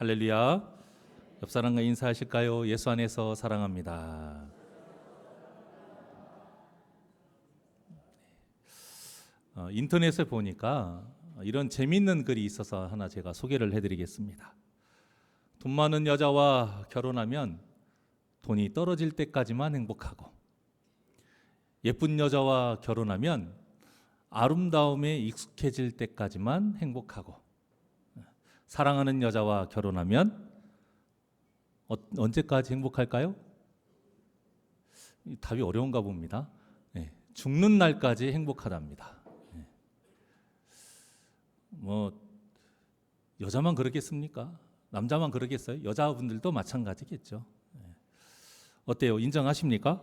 할렐루야. 옆 사람과 인사하실까요? 예수 안에서 사랑합니다. 인터넷에 보니까 이런 재미있는 글이 있어서 하나 제가 소개를 해드리겠습니다. 돈 많은 여자와 결혼하면 돈이 떨어질 때까지만 행복하고, 예쁜 여자와 결혼하면 아름다움에 익숙해질 때까지만 행복하고, 사랑하는 여자와 결혼하면 언제까지 행복할까요? 답이 어려운가 봅니다. 죽는 날까지 행복하답니다. 여자만 그러겠습니까? 남자만 그러겠어요? 여자분들도 마찬가지겠죠. 어때요? 인정하십니까?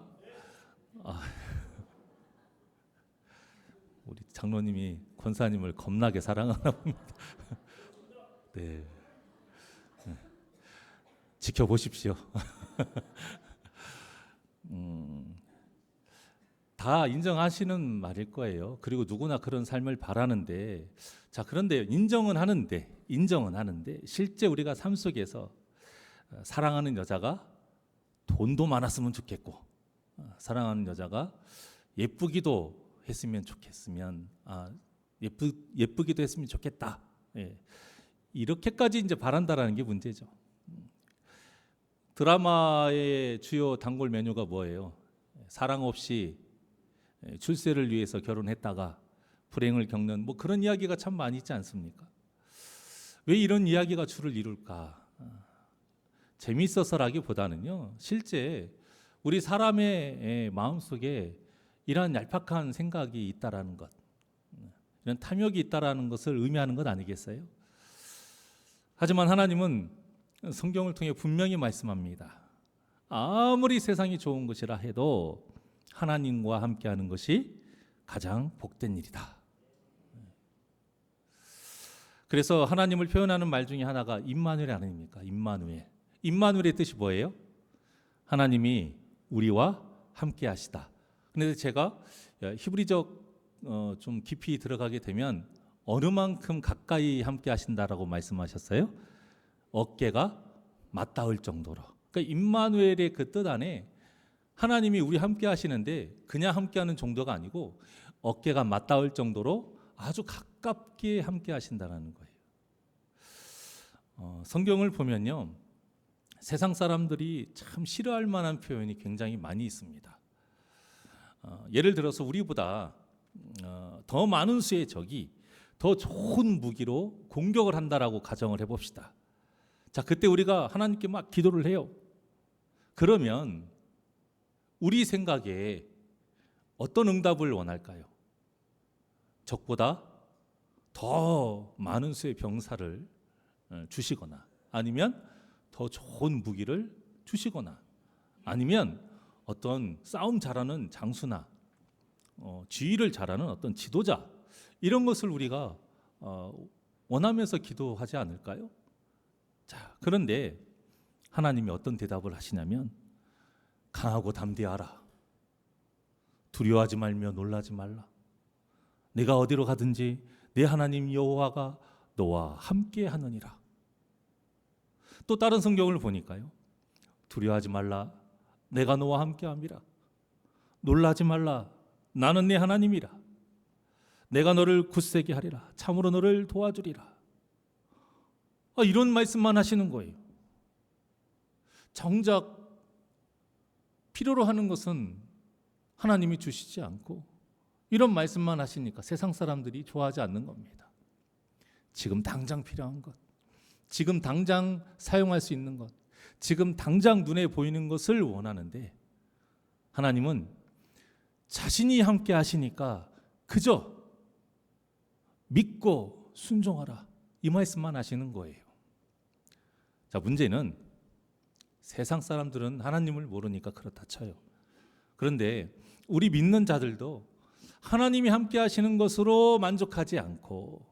우리 장로님이 권사님을 겁나게 사랑하나 봅니다. 네. 지켜보십시오. 다 인정하시는 말일 거예요. 그리고 누구나 그런 삶을 바라는데, 자, 그런데 인정은 하는데 실제 우리가 삶 속에서 사랑하는 여자가 돈도 많았으면 좋겠고, 사랑하는 여자가 예쁘기도 했으면 좋겠으면, 예쁘기도 했으면 좋겠다. 이렇게까지 이제 바란다라는 게 문제죠. 드라마의 주요 단골 메뉴가 뭐예요? 사랑 없이 출세를 위해서 결혼했다가 불행을 겪는 그런 이야기가 참 많이 있지 않습니까? 왜 이런 이야기가 주를 이룰까? 재미있어서라기보다는요, 실제 우리 사람의 마음속에 이러한 얄팍한 생각이 있다라는 것, 이런 탐욕이 있다라는 것을 의미하는 것 아니겠어요? 하지만 하나님은 성경을 통해 분명히 말씀합니다. 아무리 세상이 좋은 것이라 해도 하나님과 함께하는 것이 가장 복된 일이다. 그래서 하나님을 표현하는 말 중에 하나가 임마누엘 아닙니까? 임마누엘의 뜻이 뭐예요? 하나님이 우리와 함께하시다. 그런데 제가 히브리적 좀 깊이 들어가게 되면 어느 만큼 가까이 함께하신다라고 말씀하셨어요? 어깨가 맞닿을 정도로. 그러니까 임마누엘의 그 뜻 안에 하나님이 우리 함께 하시는데 그냥 함께하는 정도가 아니고 어깨가 맞닿을 정도로 아주 가깝게 함께 하신다는 거예요. 성경을 보면요, 세상 사람들이 참 싫어할 만한 표현이 굉장히 많이 있습니다. 예를 들어서 우리보다 더 많은 수의 적이 더 좋은 무기로 공격을 한다라고 가정을 해봅시다. 자, 그때 우리가 하나님께 막 기도를 해요. 그러면 우리 생각에 어떤 응답을 원할까요? 적보다 더 많은 수의 병사를 주시거나, 아니면 더 좋은 무기를 주시거나, 아니면 어떤 싸움 잘하는 장수나 지휘를 잘하는 어떤 지도자, 이런 것을 우리가 원하면서 기도하지 않을까요? 자, 그런데 하나님이 어떤 대답을 하시냐면, 강하고 담대하라. 두려워하지 말며 놀라지 말라. 내가 어디로 가든지 내 하나님 여호와가 너와 함께 하느니라. 또 다른 성경을 보니까요, 두려워하지 말라. 내가 너와 함께 함이라. 놀라지 말라. 나는 내 하나님이라. 내가 너를 굳세게 하리라. 참으로 너를 도와주리라. 이런 말씀만 하시는 거예요. 정작 필요로 하는 것은 하나님이 주시지 않고 이런 말씀만 하시니까 세상 사람들이 좋아하지 않는 겁니다. 지금 당장 필요한 것, 지금 당장 사용할 수 있는 것, 지금 당장 눈에 보이는 것을 원하는데, 하나님은 자신이 함께 하시니까 그저 믿고 순종하라, 이 말씀만 하시는 거예요. 자, 문제는 세상 사람들은 하나님을 모르니까 그렇다 쳐요. 그런데 우리 믿는 자들도 하나님이 함께 하시는 것으로 만족하지 않고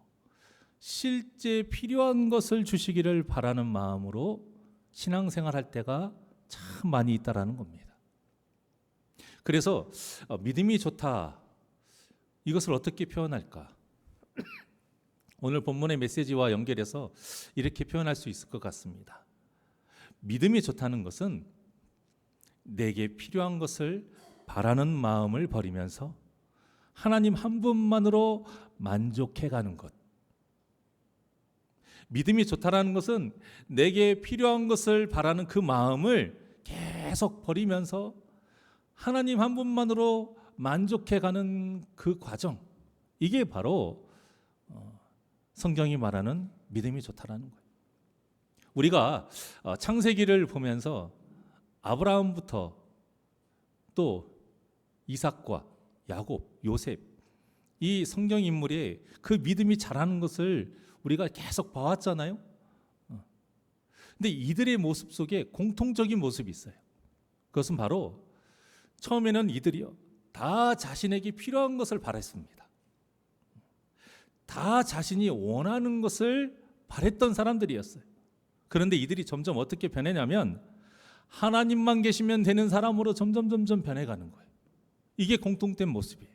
실제 필요한 것을 주시기를 바라는 마음으로 신앙생활할 때가 참 많이 있다라는 겁니다. 그래서 믿음이 좋다, 이것을 어떻게 표현할까? 오늘 본문의 메시지와 연결해서 이렇게 표현할 수 있을 것 같습니다. 믿음이 좋다는 것은 내게 필요한 것을 바라는 마음을 버리면서 하나님 한 분만으로 만족해가는 것. 믿음이 좋다라는 것은 내게 필요한 것을 바라는 그 마음을 계속 버리면서 하나님 한 분만으로 만족해가는 그 과정. 이게 바로 성경이 말하는 믿음이 좋다라는 거예요. 우리가 창세기를 보면서 아브라함부터 또 이삭과 야곱, 요셉, 이 성경 인물의 그 믿음이 자라는 것을 우리가 계속 봐왔잖아요. 근데 이들의 모습 속에 공통적인 모습이 있어요. 그것은 바로 처음에는 이들이요, 다 자신에게 필요한 것을 바랬습니다. 다 자신이 원하는 것을 바랬던 사람들이었어요. 그런데 이들이 점점 어떻게 변해냐면 하나님만 계시면 되는 사람으로 점점 변해가는 거예요. 이게 공통된 모습이에요.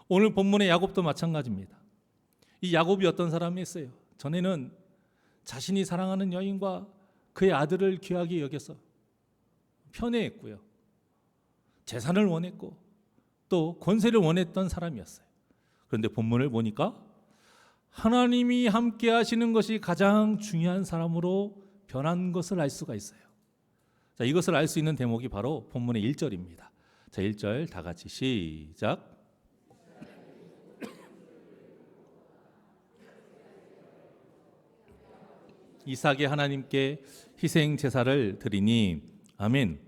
오늘 본문의 야곱도 마찬가지입니다. 이 야곱이 어떤 사람이었어요? 전에는 자신이 사랑하는 여인과 그의 아들을 귀하게 여겨서 편애했고요, 재산을 원했고 또 권세를 원했던 사람이었어요. 그런데 본문을 보니까 하나님이 함께 하시는 것이 가장 중요한 사람으로 변한 것을 알 수가 있어요. 자, 이것을 알 수 있는 대목이 바로 본문의 1절입니다. 자, 1절 다 같이 시작. 이삭이 하나님께 희생 제사를 드리니. 아멘.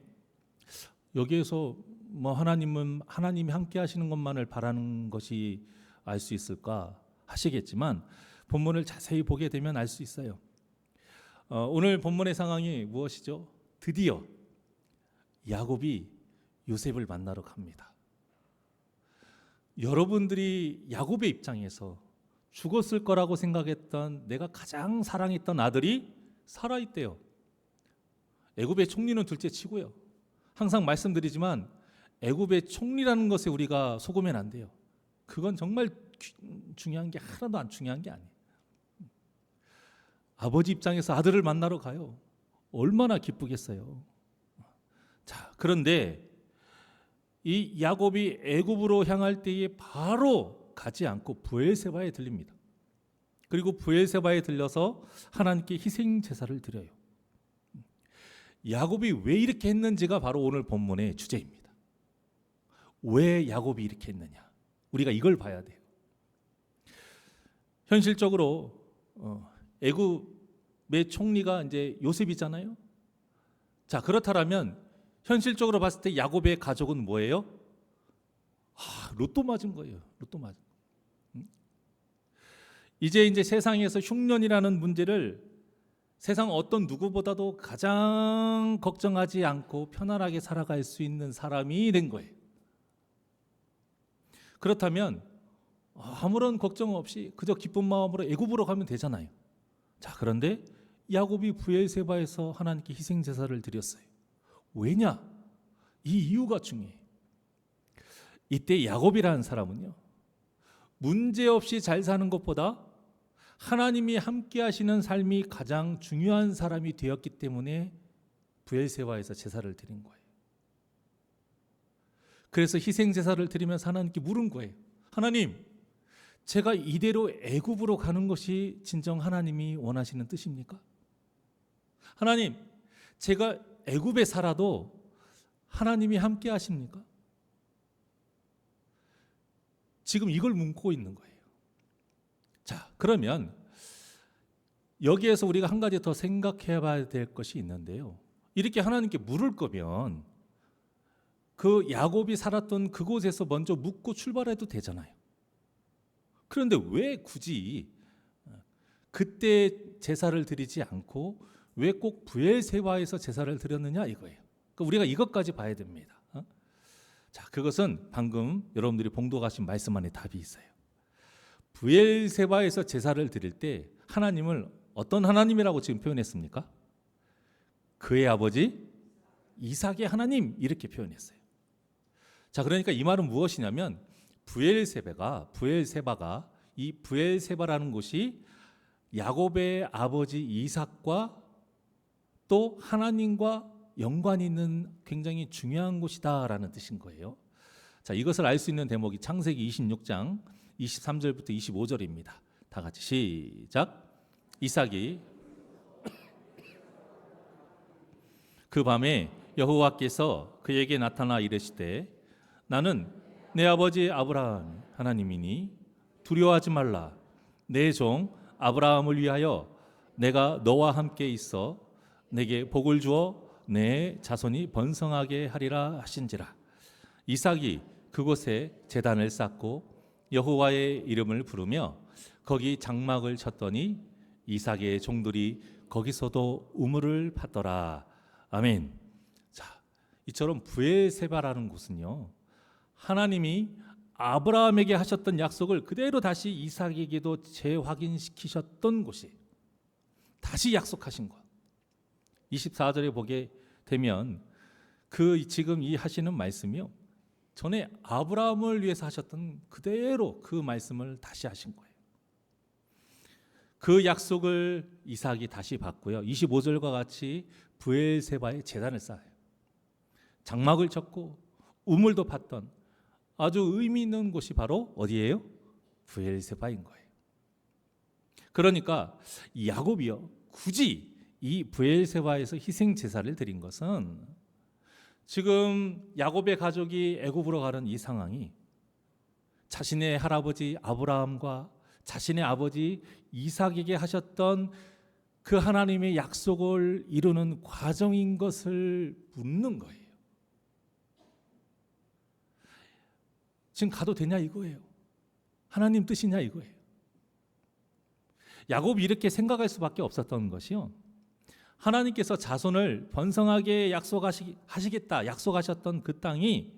여기에서 뭐 하나님이 함께 하시는 것만을 바라는 것이 알 수 있을까 하시겠지만 본문을 자세히 보게 되면 알 수 있어요. 오늘 본문의 상황이 무엇이죠? 드디어 야곱이 요셉을 만나러 갑니다. 여러분들이 야곱의 입장에서 죽었을 거라고 생각했던 내가 가장 사랑했던 아들이 살아있대요. 애굽의 총리는 둘째 치고요, 항상 말씀드리지만 애굽의 총리라는 것에 우리가 속으면 안 돼요. 그건 정말 중요한 게 하나도 안 중요한 게 아니에요. 아버지 입장에서 아들을 만나러 가요. 얼마나 기쁘겠어요. 자, 그런데 이 야곱이 애굽으로 향할 때에 바로 가지 않고 브엘세바에 들립니다. 그리고 브엘세바에 들려서 하나님께 희생 제사를 드려요. 야곱이 왜 이렇게 했는지가 바로 오늘 본문의 주제입니다. 왜 야곱이 이렇게 했느냐? 우리가 이걸 봐야 돼요. 현실적으로 애굽의 총리가 이제 요셉이잖아요. 자, 그렇다면 현실적으로 봤을 때 야곱의 가족은 뭐예요? 로또 맞은 거예요. 로또 맞은. 이제 세상에서 흉년이라는 문제를 세상 어떤 누구보다도 가장 걱정하지 않고 편안하게 살아갈 수 있는 사람이 된 거예요. 그렇다면 아무런 걱정 없이 그저 기쁜 마음으로 애굽으로 가면 되잖아요. 자, 그런데 야곱이 브엘세바에서 하나님께 희생 제사를 드렸어요. 왜냐? 이 이유가 중요해요. 이때 야곱이라는 사람은요, 문제없이 잘 사는 것보다 하나님이 함께 하시는 삶이 가장 중요한 사람이 되었기 때문에 브엘세바에서 제사를 드린 거예요. 그래서 희생 제사를 드리면서 하나님께 물은 거예요. 하나님, 제가 이대로 애굽으로 가는 것이 진정 하나님이 원하시는 뜻입니까? 하나님, 제가 애굽에 살아도 하나님이 함께 하십니까? 지금 이걸 묻고 있는 거예요. 자, 그러면 여기에서 우리가 한 가지 더 생각해 봐야 될 것이 있는데요. 이렇게 하나님께 물을 거면 그 야곱이 살았던 그곳에서 먼저 묻고 출발해도 되잖아요. 그런데 왜 굳이 그때 제사를 드리지 않고 왜 꼭 브엘세바에서 제사를 드렸느냐 이거예요. 그러니까 우리가 이것까지 봐야 됩니다. 자, 그것은 방금 여러분들이 봉독하신 말씀 안에 답이 있어요. 브엘세바에서 제사를 드릴 때 하나님을 어떤 하나님이라고 지금 표현했습니까? 그의 아버지 이삭의 하나님 이렇게 표현했어요. 자, 그러니까 이 말은 무엇이냐면 브엘세바가 이 브엘세바라는 곳이 야곱의 아버지 이삭과 또 하나님과 연관이 있는 굉장히 중요한 곳이다라는 뜻인 거예요. 자, 이것을 알 수 있는 대목이 창세기 26장 23절부터 25절입니다. 다 같이 시작. 이삭이 그 밤에 여호와께서 그에게 나타나 이르시되 나는 내 아버지 아브라함 하나님이니 두려워하지 말라. 내 종 아브라함을 위하여 내가 너와 함께 있어 내게 복을 주어 내 자손이 번성하게 하리라 하신지라. 이삭이 그곳에 제단을 쌓고 여호와의 이름을 부르며 거기 장막을 쳤더니 이삭의 종들이 거기서도 우물을 팠더라. 아멘. 자, 이처럼 브엘세바라는 곳은요, 하나님이 아브라함에게 하셨던 약속을 그대로 다시 이삭에게도 재확인시키셨던 곳이, 다시 약속하신 것. 24절에 보게 되면 그 지금 이 하시는 말씀이요, 전에 아브라함을 위해서 하셨던 그대로 그 말씀을 다시 하신 거예요. 그 약속을 이삭이 다시 받고요, 25절과 같이 브엘세바에 제단을 쌓아요. 장막을 쳤고 우물도 팠던 아주 의미 있는 곳이 바로 어디예요? 브엘세바인 거예요. 그러니까 야곱이요, 굳이 이 브엘세바에서 희생 제사를 드린 것은 지금 야곱의 가족이 애굽으로 가는 이 상황이 자신의 할아버지 아브라함과 자신의 아버지 이삭에게 하셨던 그 하나님의 약속을 이루는 과정인 것을 묻는 거예요. 지금 가도 되냐 이거예요. 하나님 뜻이냐 이거예요. 야곱이 이렇게 생각할 수밖에 없었던 것이요, 하나님께서 자손을 번성하게 약속하시겠다 약속하셨던 그 땅이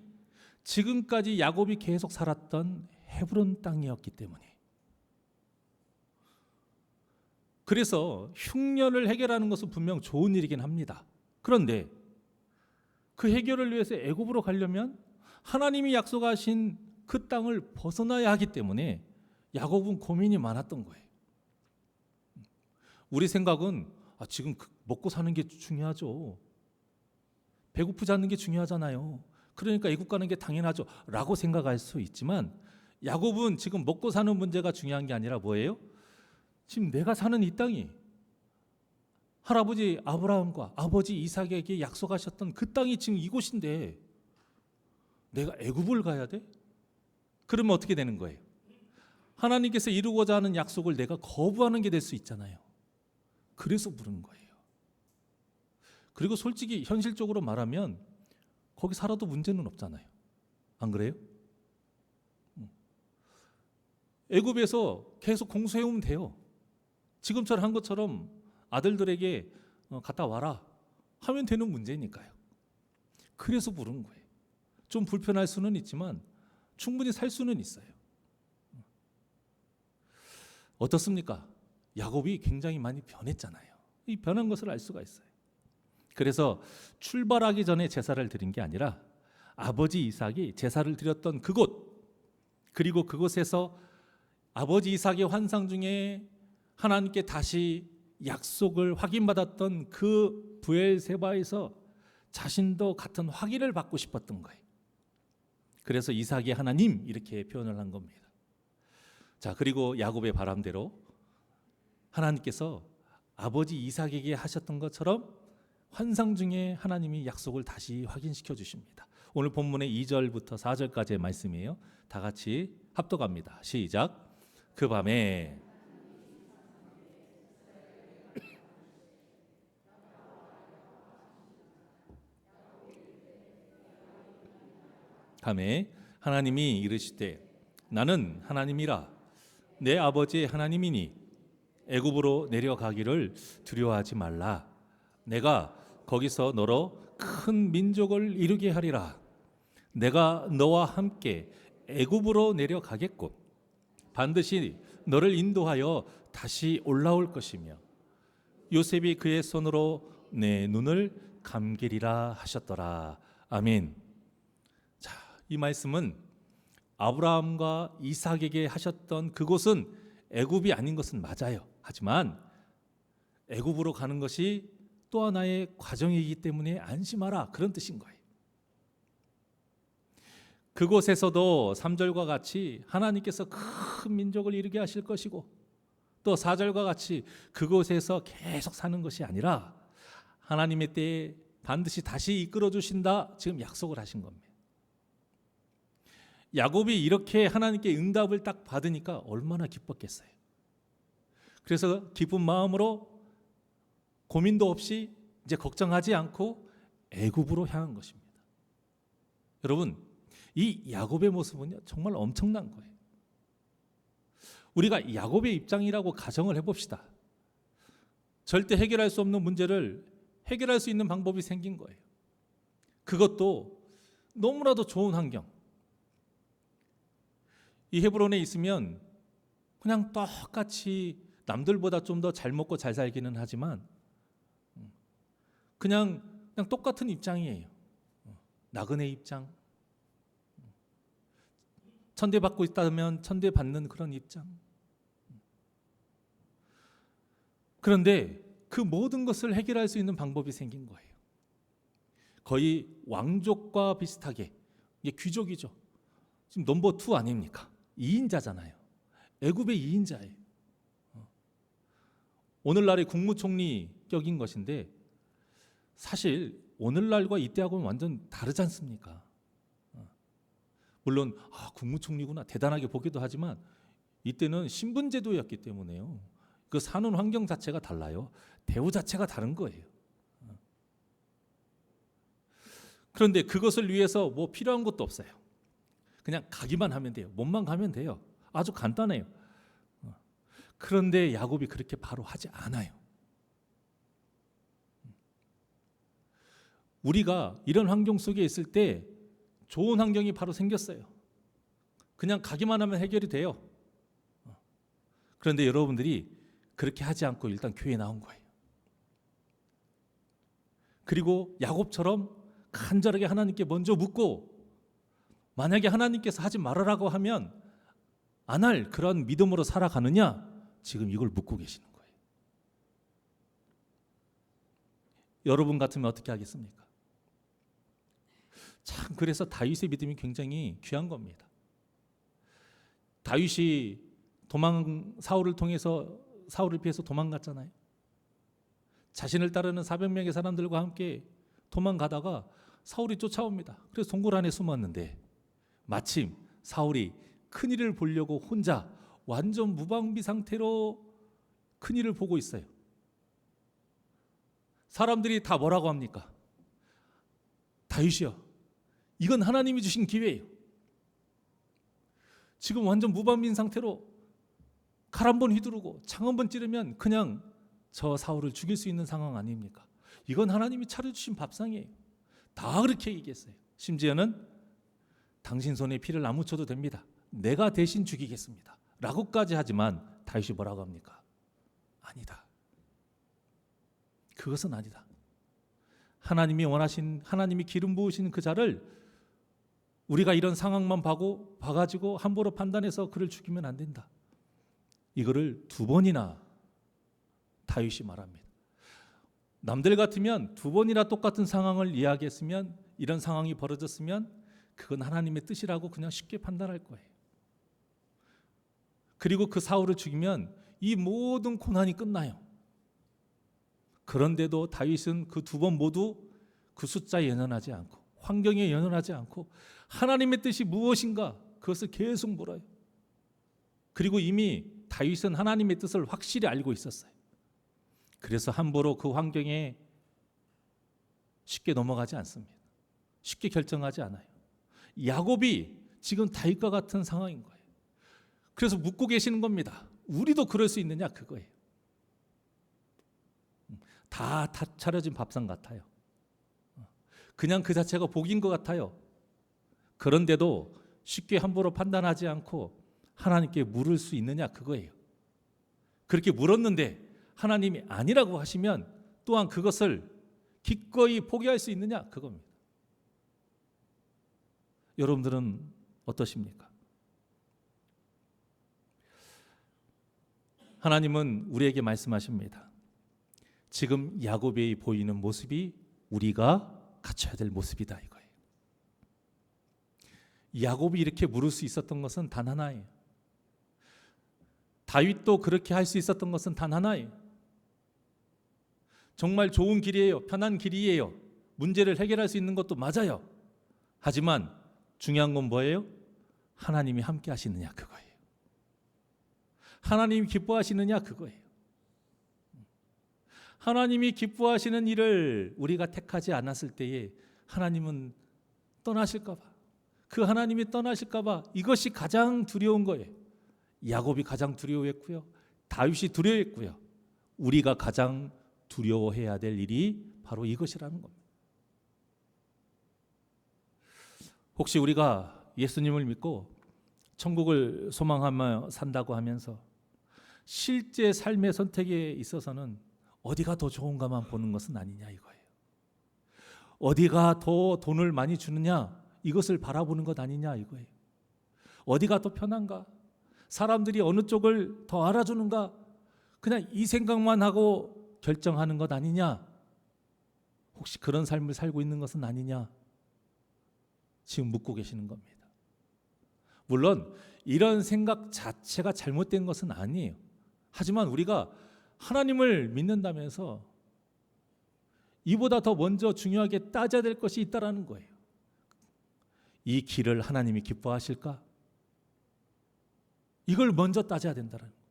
지금까지 야곱이 계속 살았던 헤브론 땅이었기 때문에, 그래서 흉년을 해결하는 것은 분명 좋은 일이긴 합니다. 그런데 그 해결을 위해서 애굽으로 가려면 하나님이 약속하신 그 땅을 벗어나야 하기 때문에 야곱은 고민이 많았던 거예요. 우리 생각은 지금 먹고 사는 게 중요하죠. 배고프지 않는 게 중요하잖아요. 그러니까 애굽 가는 게 당연하죠 라고 생각할 수 있지만, 야곱은 지금 먹고 사는 문제가 중요한 게 아니라 뭐예요? 지금 내가 사는 이 땅이 할아버지 아브라함과 아버지 이삭에게 약속하셨던 그 땅이 지금 이곳인데 내가 애굽을 가야 돼? 그러면 어떻게 되는 거예요? 하나님께서 이루고자 하는 약속을 내가 거부하는 게 될 수 있잖아요. 그래서 물은 거예요. 그리고 솔직히 현실적으로 말하면 거기 살아도 문제는 없잖아요. 안 그래요? 애굽에서 계속 공수해오면 돼요. 지금처럼 한 것처럼 아들들에게 갔다 와라 하면 되는 문제니까요. 그래서 부른 거예요. 좀 불편할 수는 있지만 충분히 살 수는 있어요. 어떻습니까? 야곱이 굉장히 많이 변했잖아요. 이 변한 것을 알 수가 있어요. 그래서 출발하기 전에 제사를 드린 게 아니라 아버지 이삭이 제사를 드렸던 그곳, 그리고 그곳에서 아버지 이삭의 환상 중에 하나님께 다시 약속을 확인받았던 그 브엘세바에서 자신도 같은 확인을 받고 싶었던 거예요. 그래서 이삭이 하나님 이렇게 표현을 한 겁니다. 자, 그리고 야곱의 바람대로 하나님께서 아버지 이삭에게 하셨던 것처럼 환상 중에 하나님이 약속을 다시 확인시켜 주십니다. 오늘 본문의 2절부터 4절까지의 말씀이에요. 다 같이 합독합니다. 시작. 그 밤에 하나님이 이르시되 나는 하나님이라 내 아버지의 하나님이니 애굽으로 내려가기를 두려워하지 말라. 내가 거기서 너로 큰 민족을 이루게 하리라. 내가 너와 함께 애굽으로 내려가겠고 반드시 너를 인도하여 다시 올라올 것이며 요셉이 그의 손으로 내 눈을 감기리라 하셨더라. 아멘. 자, 이 말씀은 아브라함과 이삭에게 하셨던 그곳은 애굽이 아닌 것은 맞아요. 하지만 애굽으로 가는 것이 또 하나의 과정이기 때문에 안심하라, 그런 뜻인 거예요. 그곳에서도 3절과 같이 하나님께서 큰 민족을 이루게 하실 것이고, 또 4절과 같이 그곳에서 계속 사는 것이 아니라 하나님의 때에 반드시 다시 이끌어 주신다, 지금 약속을 하신 겁니다. 야곱이 이렇게 하나님께 응답을 딱 받으니까 얼마나 기뻤겠어요. 그래서 기쁜 마음으로 고민도 없이 이제 걱정하지 않고 애굽으로 향한 것입니다. 여러분, 이 야곱의 모습은요, 정말 엄청난 거예요. 우리가 야곱의 입장이라고 가정을 해봅시다. 절대 해결할 수 없는 문제를 해결할 수 있는 방법이 생긴 거예요. 그것도 너무나도 좋은 환경. 이 헤브론에 있으면 그냥 똑같이 남들보다 좀 더 잘 먹고 잘 살기는 하지만 그냥 똑같은 입장이에요. 나그네 입장. 천대받고 있다면 천대받는 그런 입장. 그런데 그 모든 것을 해결할 수 있는 방법이 생긴 거예요. 거의 왕족과 비슷하게, 이게 귀족이죠. 지금 넘버 2 아닙니까? 2인자잖아요. 애굽의 2인자예요. 오늘날의 국무총리격인 것인데 사실 오늘날과 이때하고는 완전 다르지 않습니까? 물론 국무총리구나 대단하게 보기도 하지만 이때는 신분제도였기 때문에요. 그 사는 환경 자체가 달라요. 대우 자체가 다른 거예요. 그런데 그것을 위해서 뭐 필요한 것도 없어요. 그냥 가기만 하면 돼요. 몸만 가면 돼요. 아주 간단해요. 그런데 야곱이 그렇게 바로 하지 않아요. 우리가 이런 환경 속에 있을 때 좋은 환경이 바로 생겼어요. 그냥 가기만 하면 해결이 돼요. 그런데 여러분들이 그렇게 하지 않고 일단 교회에 나온 거예요. 그리고 야곱처럼 간절하게 하나님께 먼저 묻고, 만약에 하나님께서 하지 말으라고 하면 안 할 그런 믿음으로 살아가느냐, 지금 이걸 묻고 계시는 거예요. 여러분 같으면 어떻게 하겠습니까? 참, 그래서 다윗의 믿음이 굉장히 귀한 겁니다. 다윗이 사울을 통해서 사울을 피해서 도망갔잖아요. 자신을 따르는 400명의 사람들과 함께 도망가다가 사울이 쫓아옵니다. 그래서 동굴 안에 숨었는데 마침 사울이 큰일을 보려고 혼자 완전 무방비 상태로 큰일을 보고 있어요. 사람들이 다 뭐라고 합니까? 다윗이요, 이건 하나님이 주신 기회예요. 지금 완전 무방비인 상태로 칼 한 번 휘두르고 창 한 번 찌르면 그냥 저 사울을 죽일 수 있는 상황 아닙니까? 이건 하나님이 차려주신 밥상이에요. 다 그렇게 얘기했어요. 심지어는 당신 손에 피를 안 묻혀도 됩니다. 내가 대신 죽이겠습니다. 라고까지 하지만 다윗이 뭐라고 합니까? 아니다. 그것은 아니다. 하나님이 원하신, 하나님이 기름 부으신 그 자를 우리가 이런 상황만 봐가지고 함부로 판단해서 그를 죽이면 안 된다. 이거를 2번이나 다윗이 말합니다. 남들 같으면 2번이나 똑같은 상황을 이야기했으면, 이런 상황이 벌어졌으면 그건 하나님의 뜻이라고 그냥 쉽게 판단할 거예요. 그리고 그 사울을 죽이면 이 모든 고난이 끝나요. 그런데도 다윗은 그 2번 모두 그 숫자에 연연하지 않고, 환경에 연연하지 않고 하나님의 뜻이 무엇인가 그것을 계속 물어요. 그리고 이미 다윗은 하나님의 뜻을 확실히 알고 있었어요. 그래서 함부로 그 환경에 쉽게 넘어가지 않습니다. 쉽게 결정하지 않아요. 야곱이 지금 다윗과 같은 상황인 거예요. 그래서 묻고 계시는 겁니다. 우리도 그럴 수 있느냐, 그거예요. 다 차려진 밥상 같아요. 그냥 그 자체가 복인 것 같아요. 그런데도 쉽게 함부로 판단하지 않고 하나님께 물을 수 있느냐, 그거예요. 그렇게 물었는데 하나님이 아니라고 하시면 또한 그것을 기꺼이 포기할 수 있느냐, 그겁니다. 여러분들은 어떠십니까? 하나님은 우리에게 말씀하십니다. 지금 야곱이 보이는 모습이 우리가 갖춰야 될 모습이다 이거예요. 야곱이 이렇게 물을 수 있었던 것은 단 하나예요. 다윗도 그렇게 할 수 있었던 것은 단 하나예요. 정말 좋은 길이에요. 편한 길이에요. 문제를 해결할 수 있는 것도 맞아요. 하지만 중요한 건 뭐예요? 하나님이 함께 하시느냐 그거예요. 하나님이 기뻐하시느냐 그거예요. 하나님이 기뻐하시는 일을 우리가 택하지 않았을 때에 하나님은 떠나실까 봐, 그 하나님이 떠나실까 봐 이것이 가장 두려운 거예요. 야곱이 가장 두려워했고요. 다윗이 두려워했고요. 우리가 가장 두려워해야 될 일이 바로 이것이라는 겁니다. 혹시 우리가 예수님을 믿고 천국을 소망하며 산다고 하면서 실제 삶의 선택에 있어서는 어디가 더 좋은가만 보는 것은 아니냐 이거예요. 어디가 더 돈을 많이 주느냐 이것을 바라보는 것 아니냐 이거예요. 어디가 더 편한가? 사람들이 어느 쪽을 더 알아주는가? 그냥 이 생각만 하고 결정하는 것 아니냐? 혹시 그런 삶을 살고 있는 것은 아니냐? 지금 묻고 계시는 겁니다. 물론 이런 생각 자체가 잘못된 것은 아니에요. 하지만 우리가 하나님을 믿는다면서 이보다 더 먼저 중요하게 따져야 될 것이 있다라는 거예요. 이 길을 하나님이 기뻐하실까? 이걸 먼저 따져야 된다는 거예요.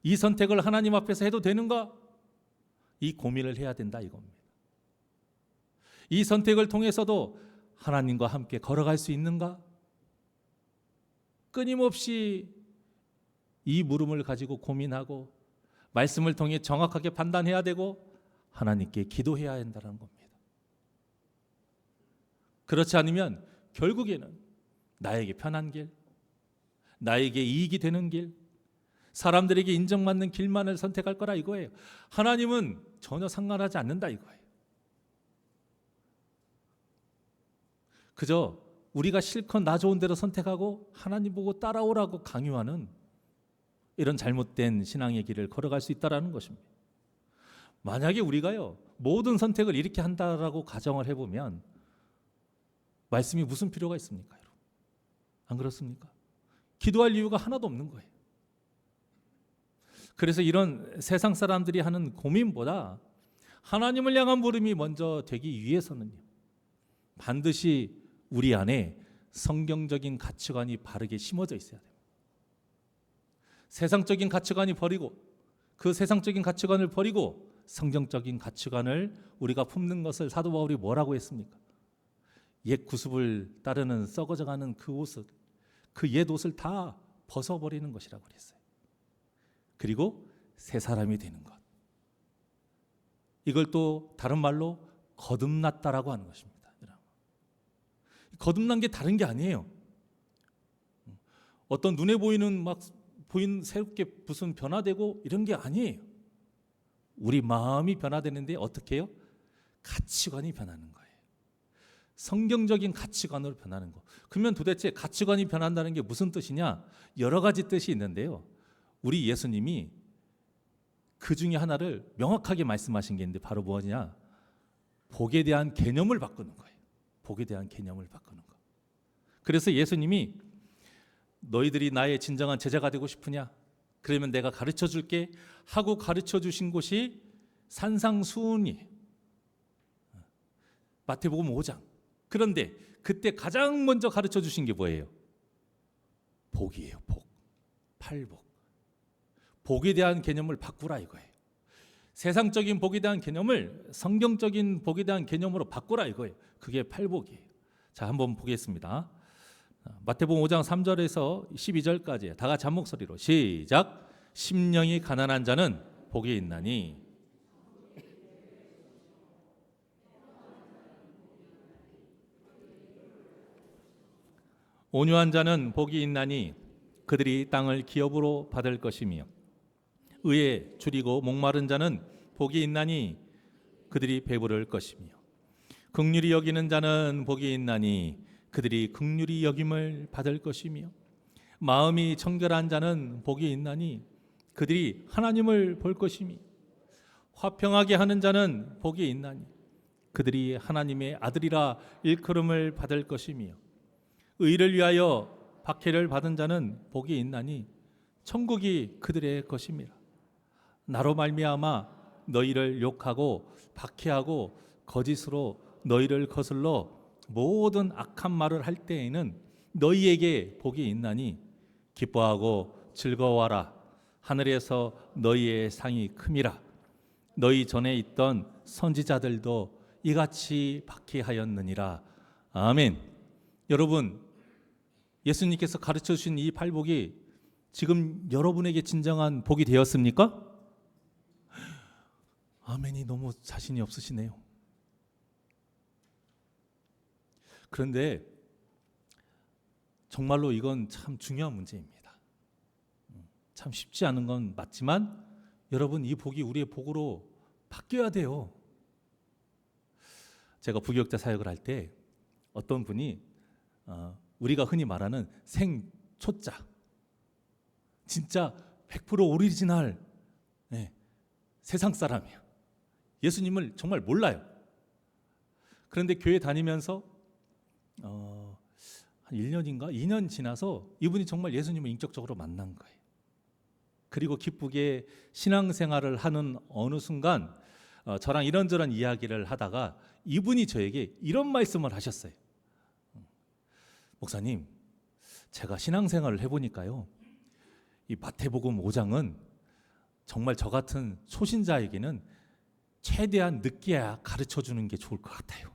이 선택을 하나님 앞에서 해도 되는가? 이 고민을 해야 된다 이겁니다. 이 선택을 통해서도 하나님과 함께 걸어갈 수 있는가? 끊임없이 이 물음을 가지고 고민하고 말씀을 통해 정확하게 판단해야 되고 하나님께 기도해야 한다는 겁니다. 그렇지 않으면 결국에는 나에게 편한 길, 나에게 이익이 되는 길, 사람들에게 인정받는 길만을 선택할 거라 이거예요. 하나님은 전혀 상관하지 않는다 이거예요. 그저 우리가 실컷 나 좋은 대로 선택하고 하나님 보고 따라오라고 강요하는 이런 잘못된 신앙의 길을 걸어갈 수 있다는 것입니다. 만약에 우리가요 모든 선택을 이렇게 한다라고 가정을 해보면 말씀이 무슨 필요가 있습니까? 여러분? 안 그렇습니까? 기도할 이유가 하나도 없는 거예요. 그래서 이런 세상 사람들이 하는 고민보다 하나님을 향한 물음이 먼저 되기 위해서는요 반드시 우리 안에 성경적인 가치관이 바르게 심어져 있어야 돼요. 세상적인 가치관이 버리고 그 세상적인 가치관을 버리고 성경적인 가치관을 우리가 품는 것을 사도 바울이 뭐라고 했습니까? 옛 구습을 따르는 썩어져가는 그 옷을 그 옛 옷을 다 벗어버리는 것이라고 그랬어요. 그리고 새 사람이 되는 것. 이걸 또 다른 말로 거듭났다라고 하는 것입니다. 거듭난 게 다른 게 아니에요. 어떤 눈에 보이는 새롭게 무슨 변화되고 이런 게 아니에요. 우리 마음이 변화되는데 어떻게 해요? 가치관이 변하는 거예요. 성경적인 가치관으로 변하는 거. 그러면 도대체 가치관이 변한다는 게 무슨 뜻이냐? 여러 가지 뜻이 있는데요. 우리 예수님이 그 중에 하나를 명확하게 말씀하신 게 있는데 바로 뭐냐? 복에 대한 개념을 바꾸는 거예요. 복에 대한 개념을 바꾸는 거. 그래서 예수님이 너희들이 나의 진정한 제자가 되고 싶으냐? 그러면 내가 가르쳐 줄게 하고 가르쳐 주신 곳이 산상수훈이에요. 마태복음 5장. 그런데 그때 가장 먼저 가르쳐 주신 게 뭐예요? 복이에요. 복. 팔복. 복에 대한 개념을 바꾸라 이거예요. 세상적인 복에 대한 개념을 성경적인 복에 대한 개념으로 바꾸라 이거예요. 그게 팔복이에요. 자, 한번 보겠습니다. 마태복음 5장 3절에서 12절까지 다 같이 한 목소리로 시작. 심령이 가난한 자는 복이 있나니 온유한 자는 복이 있나니 그들이 땅을 기업으로 받을 것이며 의에 줄이고 목마른 자는 복이 있나니 그들이 배부를 것이며 긍휼히 여기는 자는 복이 있나니 그들이 긍휼히 여김을 받을 것이며 마음이 청결한 자는 복이 있나니 그들이 하나님을 볼 것이니 화평하게 하는 자는 복이 있나니 그들이 하나님의 아들이라 일컬음을 받을 것이며 의를 위하여 박해를 받은 자는 복이 있나니 천국이 그들의 것임이라. 나로 말미암아 너희를 욕하고 박해하고 거짓으로 너희를 거슬러 모든 악한 말을 할 때에는 너희에게 복이 있나니 기뻐하고 즐거워하라. 하늘에서 너희의 상이 큼이라. 너희 전에 있던 선지자들도 이같이 박해하였느니라. 아멘. 여러분, 예수님께서 가르쳐 주신 이 팔복이 지금 여러분에게 진정한 복이 되었습니까? 아멘이 너무 자신이 없으시네요. 그런데 정말로 이건 참 중요한 문제입니다. 참 쉽지 않은 건 맞지만 여러분, 이 복이 우리의 복으로 바뀌어야 돼요. 제가 부교육자 사역을 할 때 어떤 분이 우리가 흔히 말하는 생초자, 진짜 100% 오리지널 세상 사람이야. 예수님을 정말 몰라요. 그런데 교회 다니면서 한 1년인가 2년 지나서 이분이 정말 예수님을 인격적으로 만난 거예요. 그리고 기쁘게 신앙생활을 하는 어느 순간 저랑 이런저런 이야기를 하다가 이분이 저에게 이런 말씀을 하셨어요. 목사님, 제가 신앙생활을 해보니까요, 이 마태복음 5장은 정말 저 같은 초신자에게는 최대한 늦게 가르쳐 주는 게 좋을 것 같아요.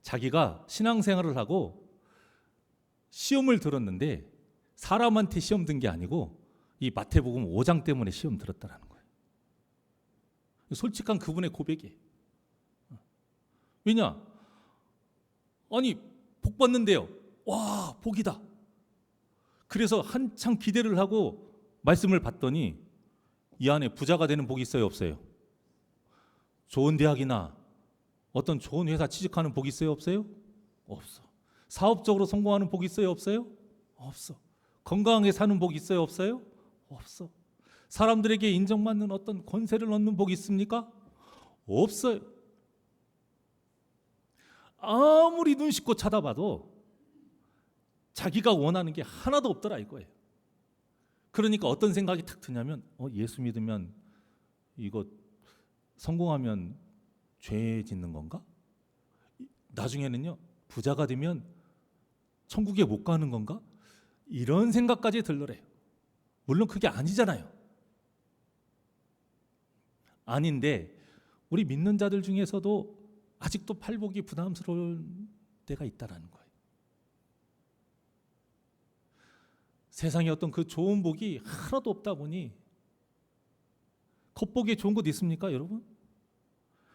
자기가 신앙생활을 하고 시험을 들었는데 사람한테 시험 든 게 아니고 이 마태복음 5장 때문에 시험 들었다라는 거예요. 솔직한 그분의 고백이에요. 왜냐? 아니, 복 받는데요. 와, 복이다. 그래서 한참 기대를 하고 말씀을 받더니 이 안에 부자가 되는 복이 있어요, 없어요? 좋은 대학이나 어떤 좋은 회사 취직하는 복이 있어요, 없어요? 없어. 사업적으로 성공하는 복이 있어요, 없어요? 없어. 건강하게 사는 복이 있어요, 없어요? 없어. 사람들에게 인정받는 어떤 권세를 얻는 복이 있습니까? 없어요. 아무리 눈 씻고 쳐다봐도 자기가 원하는 게 하나도 없더라 이거예요. 그러니까 어떤 생각이 탁 드냐면 예수 믿으면 이거 성공하면 죄 짓는 건가? 나중에는요, 부자가 되면 천국에 못 가는 건가? 이런 생각까지 들더래요. 물론 그게 아니잖아요. 아닌데 우리 믿는 자들 중에서도 아직도 팔복이 부담스러운 때가 있다라는 거예요. 세상에 어떤 그 좋은 복이 하나도 없다 보니, 겉보기에 좋은 것 있습니까, 여러분?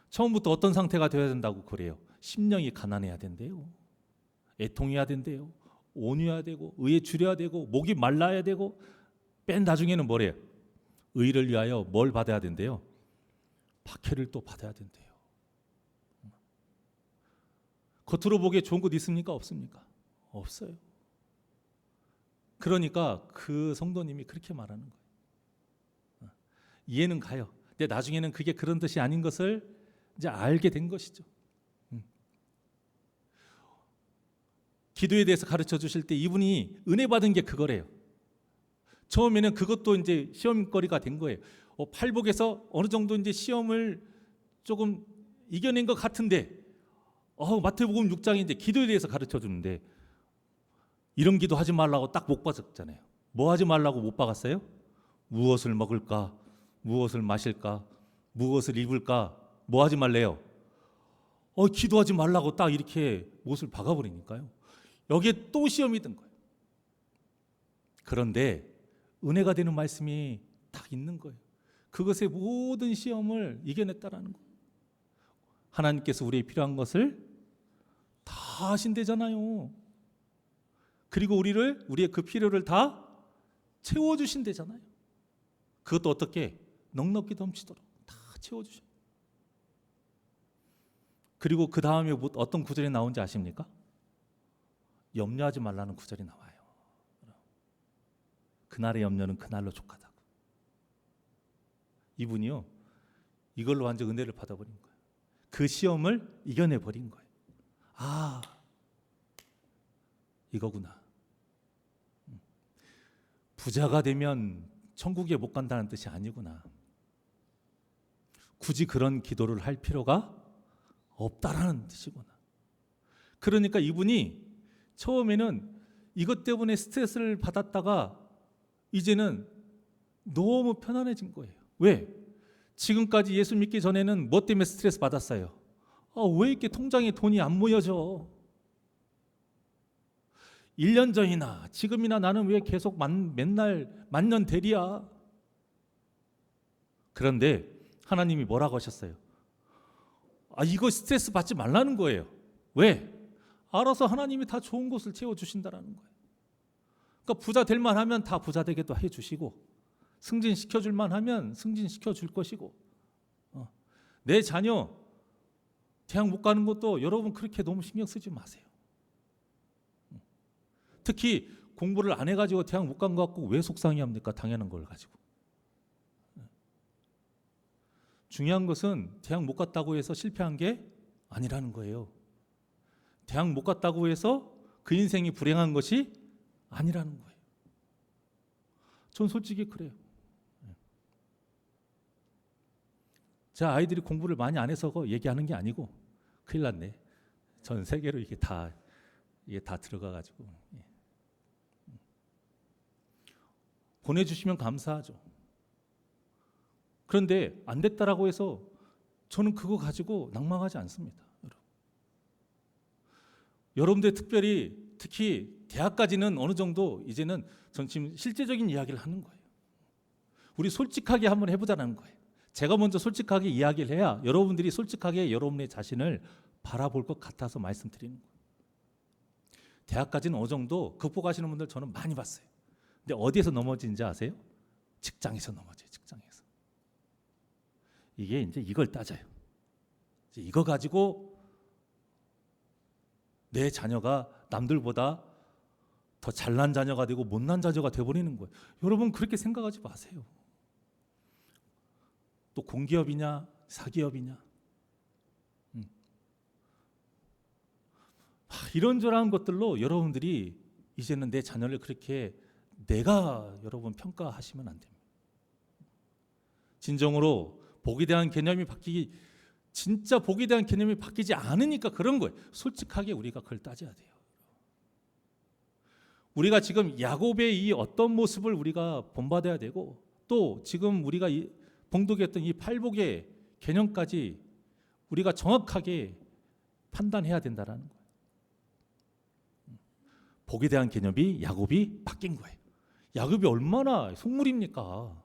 처음부터 어떤 상태가 되어야 된다고 그래요? 심령이 가난해야 된대요. 애통해야 된대요. 온유해야 되고 의에 줄여야 되고 목이 말라야 되고, 맨 나중에는 뭐래요? 의를 위하여 뭘 받아야 된대요? 박해를 또 받아야 된대요. 겉으로 보기에 좋은 것 있습니까? 없습니까? 없어요. 그러니까 그 성도님이 그렇게 말하는 거예요. 이해는 가요. 근데 나중에는 그게 그런 뜻이 아닌 것을 이제 알게 된 것이죠. 기도에 대해서 가르쳐 주실 때 이분이 은혜 받은 게 그거래요. 처음에는 그것도 이제 시험거리가 된 거예요. 팔복에서 어느 정도 이제 시험을 조금 이겨낸 것 같은데, 마태복음 6장이 이제 기도에 대해서 가르쳐 주는데, 이런 기도 하지 말라고 딱 못 박았잖아요. 뭐 하지 말라고 못 박았어요? 무엇을 먹을까? 무엇을 마실까? 무엇을 입을까? 뭐 하지 말래요? 기도하지 말라고 딱 이렇게 못을 박아버리니까요. 여기에 또 시험이 든 거예요. 그런데 은혜가 되는 말씀이 딱 있는 거예요. 그것의 모든 시험을 이겨냈다라는 거예요. 하나님께서 우리의 필요한 것을 다 하신대잖아요. 그리고 우리의 그 필요를 다 채워주신대잖아요. 그것도 어떻게? 넉넉히 넘치도록 다 채워주셔요. 그리고 그 다음에 어떤 구절이 나온지 아십니까? 염려하지 말라는 구절이 나와요. 그날의 염려는 그날로 족하다고. 이분이요, 이걸로 완전 은혜를 받아버린 거예요. 그 시험을 이겨내버린 거예요. 아, 이거구나. 부자가 되면 천국에 못 간다는 뜻이 아니구나. 굳이 그런 기도를 할 필요가 없다라는 뜻이구나. 그러니까 이분이 처음에는 이것 때문에 스트레스를 받았다가 이제는 너무 편안해진 거예요. 왜? 지금까지 예수 믿기 전에는 뭐 때문에 스트레스 받았어요? 왜 이렇게 통장에 돈이 안 모여져? 1년 전이나 지금이나 나는 왜 계속 맨날 만년 대리야? 그런데 하나님이 뭐라고 하셨어요? 이거 스트레스 받지 말라는 거예요. 왜? 알아서 하나님이 다 좋은 것을 채워주신다는 거예요. 그러니까 부자 될 만하면 다 부자 되게도 해주시고, 승진시켜 줄 만하면 승진시켜 줄 것이고, 내 자녀 대학 못 가는 것도 여러분 그렇게 너무 신경 쓰지 마세요. 특히 공부를 안 해가지고 대학 못 간 것 같고 왜 속상해합니까? 당연한 걸 가지고. 중요한 것은 대학 못 갔다고 해서 실패한 게 아니라는 거예요. 대학 못 갔다고 해서 그 인생이 불행한 것이 아니라는 거예요. 전 솔직히 그래요. 제 아이들이 공부를 많이 안 해서 얘기하는 게 아니고, 큰일 났네. 전 세계로 이게 다 들어가가지고. 보내주시면 감사하죠. 그런데 안 됐다라고 해서 저는 그거 가지고 낭망하지 않습니다. 여러분들 특히 대학까지는 어느 정도 이제는 전 지금 실제적인 이야기를 하는 거예요. 우리 솔직하게 한번 해보자는 거예요. 제가 먼저 솔직하게 이야기를 해야 여러분들이 솔직하게 여러분의 자신을 바라볼 것 같아서 말씀드리는 거예요. 대학까지는 어느 정도 극복하시는 분들 저는 많이 봤어요. 근데 어디에서 넘어지는지 아세요? 직장에서 넘어져요. 직장에서. 이게 이제 이걸 따져요. 이제 이거 가지고 내 자녀가 남들보다 더 잘난 자녀가 되고 못난 자녀가 되어버리는 거예요. 여러분 그렇게 생각하지 마세요. 또 공기업이냐 사기업이냐, 이런저런 것들로 여러분들이 이제는 내 자녀를 그렇게 내가 여러분 평가하시면 안 됩니다. 진정으로 복에 대한 개념이 진짜 복에 대한 개념이 바뀌지 않으니까 그런 거예요. 솔직하게 우리가 그걸 따져야 돼요. 우리가 지금 야곱의 이 어떤 모습을 우리가 본받아야 되고, 또 지금 우리가 봉독했던 이 팔복의 개념까지 우리가 정확하게 판단해야 된다는 거예요. 복에 대한 개념이 야곱이 바뀐 거예요. 야곱이 얼마나 속물입니까?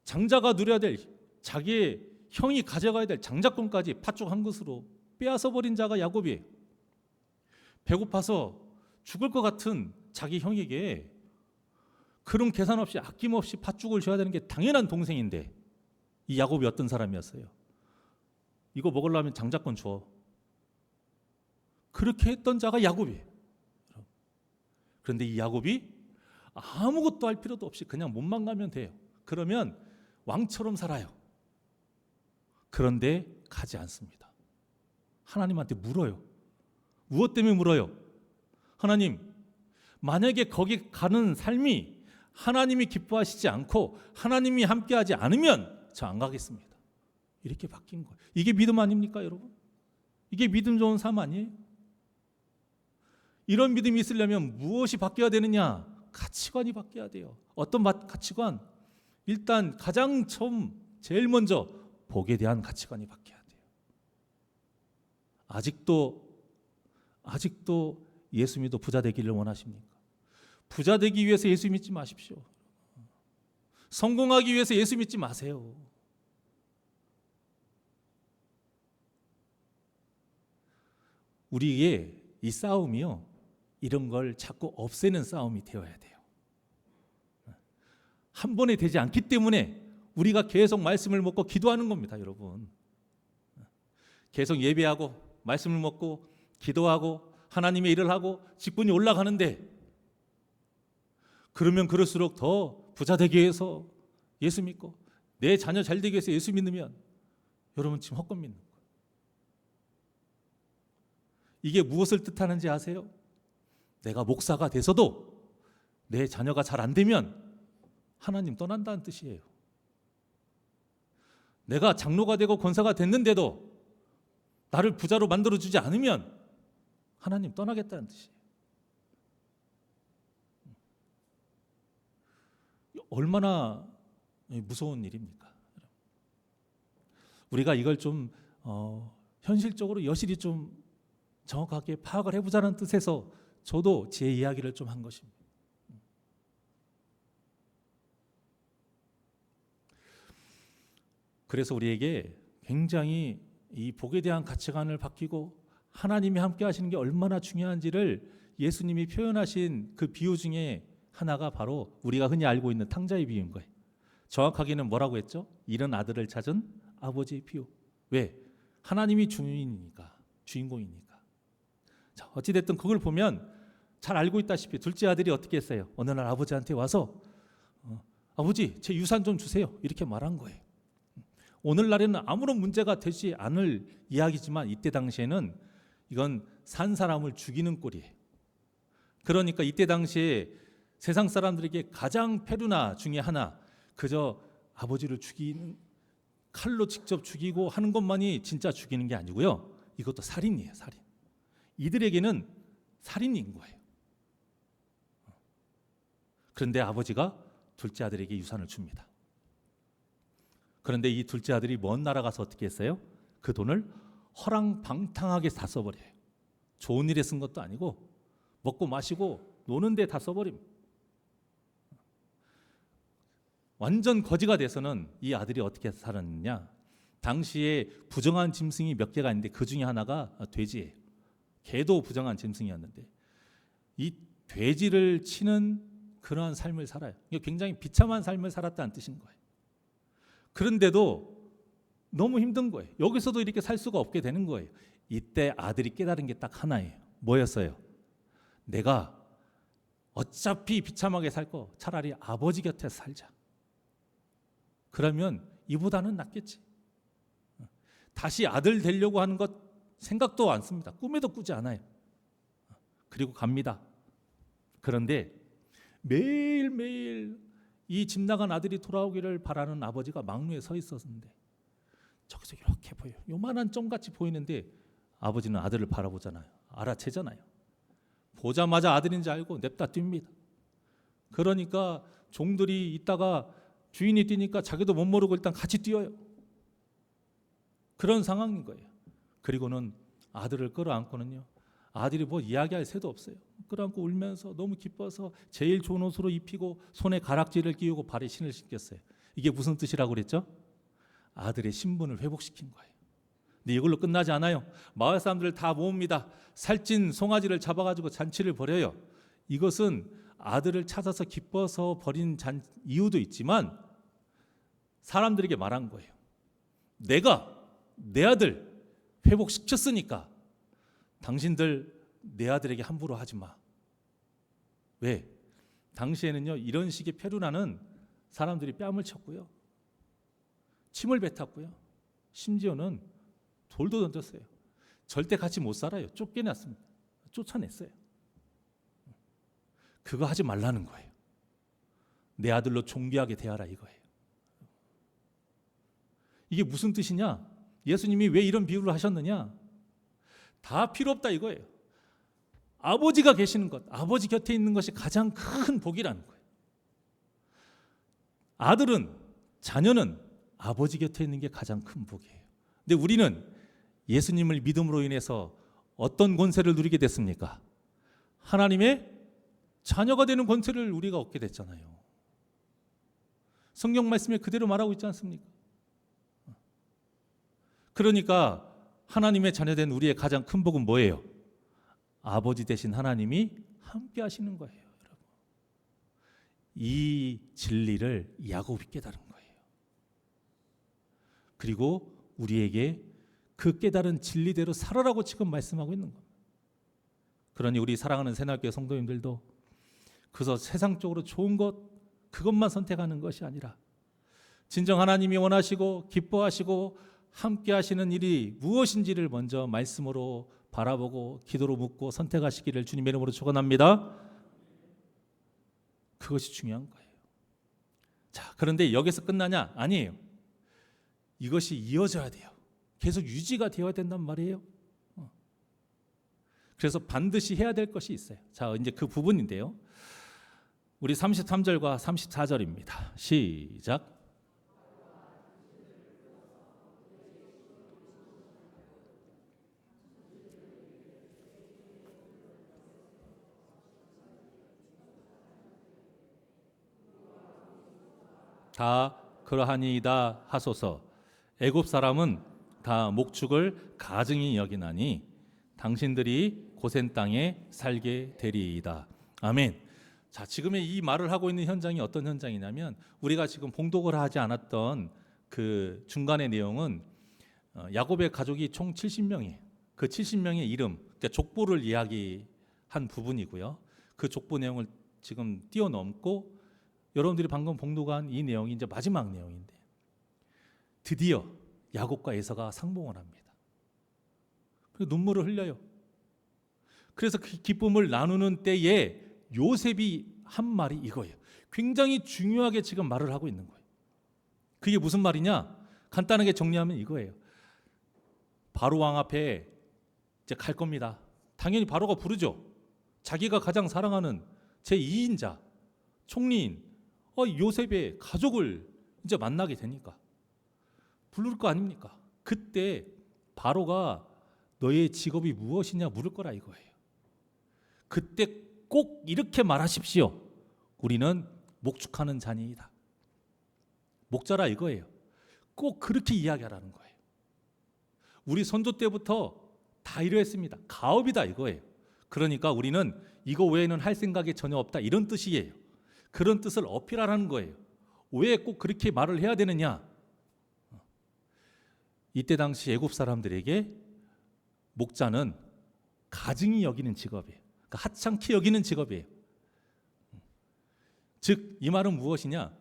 장자가 누려야 될, 자기의 형이 가져가야 될 장자권까지 파죽한 것으로 빼앗아 버린 자가 야곱이에요. 배고파서 죽을 것 같은 자기 형에게 그런 계산 없이 아낌없이 팥죽을 줘야 되는 게 당연한 동생인데, 이 야곱이 어떤 사람이었어요? 이거 먹으려면 장자권 줘. 그렇게 했던 자가 야곱이에요. 그런데 이 야곱이 아무것도 할 필요도 없이 그냥 몸만 가면 돼요. 그러면 왕처럼 살아요. 그런데 가지 않습니다. 하나님한테 물어요. 무엇 때문에 물어요? 하나님, 만약에 거기 가는 삶이 하나님이 기뻐하시지 않고 하나님이 함께하지 않으면 저 안 가겠습니다. 이렇게 바뀐 거예요. 이게 믿음 아닙니까, 여러분? 이게 믿음 좋은 삶 아니에요? 이런 믿음이 있으려면 무엇이 바뀌어야 되느냐? 가치관이 바뀌어야 돼요. 어떤 가치관? 일단 가장 처음 제일 먼저 복에 대한 가치관이 바뀌어야 돼요. 아직도 예수 믿어 부자 되기를 원하십니까? 부자 되기 위해서 예수 믿지 마십시오. 성공하기 위해서 예수 믿지 마세요. 우리의 이 싸움이요, 이런 걸 자꾸 없애는 싸움이 되어야 돼요. 한 번에 되지 않기 때문에 우리가 계속 말씀을 먹고 기도하는 겁니다, 여러분. 계속 예배하고 말씀을 먹고 기도하고 하나님의 일을 하고 직분이 올라가는데 그러면 그럴수록 더 부자 되기 위해서 예수 믿고 내 자녀 잘 되기 위해서 예수 믿으면 여러분 지금 헛것 믿는 거예요. 이게 무엇을 뜻하는지 아세요? 내가 목사가 돼서도 내 자녀가 잘 안 되면 하나님 떠난다는 뜻이에요. 내가 장로가 되고 권사가 됐는데도 나를 부자로 만들어주지 않으면 하나님 떠나겠다는 뜻이에요. 얼마나 무서운 일입니까? 우리가 이걸 좀 현실적으로 여실히 좀 정확하게 파악을 해보자는 뜻에서 저도 제 이야기를 좀 한 것입니다. 그래서 우리에게 굉장히 이 복에 대한 가치관을 바뀌고 하나님이 함께 하시는 게 얼마나 중요한지를 예수님이 표현하신 그 비유 중에 하나가 바로 우리가 흔히 알고 있는 탕자의 비유인 거예요. 정확하게는 뭐라고 했죠? 잃은 아들을 찾은 아버지의 비유. 왜? 하나님이 주인공이니까. 자, 어찌됐든 그걸 보면 잘 알고 있다시피 둘째 아들이 어떻게 했어요? 어느 날 아버지한테 와서 아버지 제 유산 좀 주세요 이렇게 말한 거예요. 오늘날에는 아무런 문제가 되지 않을 이야기지만 이때 당시에는 이건 산 사람을 죽이는 꼴이에요. 그러니까 이때 당시에 세상 사람들에게 가장 페루나 중에 하나 그저 아버지를 죽이는 칼로 직접 죽이고 하는 것만이 진짜 죽이는 게 아니고요. 이것도 살인이에요. 살인. 이들에게는 살인인 거예요. 그런데 아버지가 둘째 아들에게 유산을 줍니다. 그런데 이 둘째 아들이 먼 나라 가서 어떻게 했어요? 그 돈을 허랑방탕하게 다 써버려요. 좋은 일에 쓴 것도 아니고 먹고 마시고 노는 데 다 써버립니다. 완전 거지가 돼서는 이 아들이 어떻게 살았느냐? 당시에 부정한 짐승이 몇 개가 있는데 그 중에 하나가 돼지예요. 개도 부정한 짐승이었는데 이 돼지를 치는 그러한 삶을 살아요. 굉장히 비참한 삶을 살았다는 뜻인 거예요. 그런데도 너무 힘든 거예요. 여기서도 이렇게 살 수가 없게 되는 거예요. 이때 아들이 깨달은 게 딱 하나예요. 뭐였어요? 내가 어차피 비참하게 살 거 차라리 아버지 곁에 살자. 그러면 이보다는 낫겠지. 다시 아들 되려고 하는 것 생각도 안 씁니다. 꿈에도 꾸지 않아요. 그리고 갑니다. 그런데 매일매일 이 집 나간 아들이 돌아오기를 바라는 아버지가 망루에 서 있었는데 저기서 이렇게 보여요. 요만한 점같이 보이는데 아버지는 아들을 바라보잖아요. 알아채잖아요. 보자마자 아들인 줄 알고 냅다 뜁니다. 그러니까 종들이 있다가 주인이 뛰니까 자기도 못 모르고 일단 같이 뛰어요. 그런 상황인 거예요. 그리고는 아들을 끌어안고는요. 아들이 뭐 이야기할 새도 없어요. 끌어안고 울면서 너무 기뻐서 제일 좋은 옷으로 입히고 손에 가락지를 끼우고 발에 신을 신겼어요. 이게 무슨 뜻이라고 그랬죠? 아들의 신분을 회복시킨 거예요. 근데 이걸로 끝나지 않아요. 마을 사람들을 다 모읍니다. 살찐 송아지를 잡아가지고 잔치를 벌여요. 이것은 아들을 찾아서 기뻐서 벌인 이유도 있지만 사람들에게 말한 거예요. 내가 내 아들 회복시켰으니까 당신들 내 아들에게 함부로 하지 마. 왜? 당시에는요 이런 식의 페루나는 사람들이 뺨을 쳤고요, 침을 뱉었고요, 심지어는 돌도 던졌어요. 절대 같이 못 살아요. 쫓겨났습니다. 쫓아냈어요. 그거 하지 말라는 거예요. 내 아들로 존귀하게 대하라 이거예요. 이게 무슨 뜻이냐? 예수님이 왜 이런 비유를 하셨느냐? 다 필요 없다 이거예요. 아버지가 계시는 것, 아버지 곁에 있는 것이 가장 큰 복이라는 거예요. 아들은, 자녀는 아버지 곁에 있는 게 가장 큰 복이에요. 근데 우리는 예수님을 믿음으로 인해서 어떤 권세를 누리게 됐습니까? 하나님의 자녀가 되는 권세를 우리가 얻게 됐잖아요. 성경 말씀에 그대로 말하고 있지 않습니까? 그러니까 하나님의 자녀된 우리의 가장 큰 복은 뭐예요? 아버지 되신 하나님이 함께 하시는 거예요, 여러분. 이 진리를 야곱이 깨달은 거예요. 그리고 우리에게 그 깨달은 진리대로 살아라고 지금 말씀하고 있는 겁니다. 그러니 우리 사랑하는 새날교회 성도님들도 그래서 세상적으로 좋은 것 그것만 선택하는 것이 아니라 진정 하나님이 원하시고 기뻐하시고 함께 하시는 일이 무엇인지를 먼저 말씀으로 바라보고 기도로 묻고 선택하시기를 주님의 이름으로 축원합니다. 그것이 중요한 거예요. 자, 그런데 여기서 끝나냐? 아니에요. 이것이 이어져야 돼요. 계속 유지가 되어야 된단 말이에요. 그래서 반드시 해야 될 것이 있어요. 자, 이제 그 부분인데요. 우리 33절과 34절입니다. 시작. 다 그러하니이다 하소서. 애굽 사람은 다 목축을 가증히 여기나니 당신들이 고센 땅에 살게 되리이다. 아멘. 자, 지금의 이 말을 하고 있는 현장이 어떤 현장이냐면 우리가 지금 봉독을 하지 않았던 그 중간의 내용은 야곱의 가족이 총 70명이에요. 그 70명의 이름, 그러니까 족보를 이야기한 부분이고요. 그 족보 내용을 지금 뛰어넘고 여러분들이 방금 봉독한 이 내용이 이제 마지막 내용인데 드디어 야곱과 에서가 상봉을 합니다. 그리고 눈물을 흘려요. 그래서 그 기쁨을 나누는 때에 요셉이 한 말이 이거예요. 굉장히 중요하게 지금 말을 하고 있는 거예요. 그게 무슨 말이냐? 간단하게 정리하면 이거예요. 바로 왕 앞에 이제 갈 겁니다. 당연히 바로가 부르죠. 자기가 가장 사랑하는 제2인자 총리인 요셉의 가족을 이제 만나게 되니까 부를 거 아닙니까? 그때 바로가 너의 직업이 무엇이냐 물을 거라 이거예요. 그때 꼭 이렇게 말하십시오. 우리는 목축하는 자니이다. 목자라 이거예요. 꼭 그렇게 이야기하라는 거예요. 우리 선조 때부터 다 이러했습니다. 가업이다 이거예요. 그러니까 우리는 이거 외에는 할 생각이 전혀 없다 이런 뜻이에요. 그런 뜻을 어필하라는 거예요. 왜 꼭 그렇게 말을 해야 되느냐? 이때 당시 애굽 사람들에게 목자는 가증히 여기는 직업이에요. 그러니까 하찮게 여기는 직업이에요. 즉 이 말은 무엇이냐?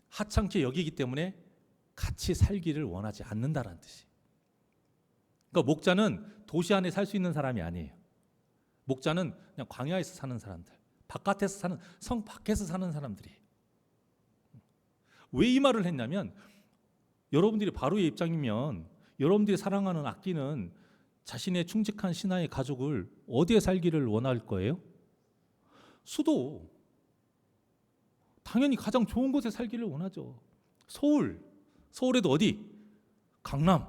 하찮게 여기기 때문에 같이 살기를 원하지 않는다라는 뜻이에요. 그러니까 목자는 도시 안에 살 수 있는 사람이 아니에요. 목자는 그냥 광야에서 사는 사람들, 바깥에서 사는 성 밖에서 사는 사람들이에요. 왜 이 말을 했냐면 여러분들이 바로의 입장이면 여러분들이 사랑하는 아끼는 자신의 충직한 신하의 가족을 어디에 살기를 원할 거예요? 수도. 당연히 가장 좋은 곳에 살기를 원하죠. 서울. 서울에도 어디? 강남.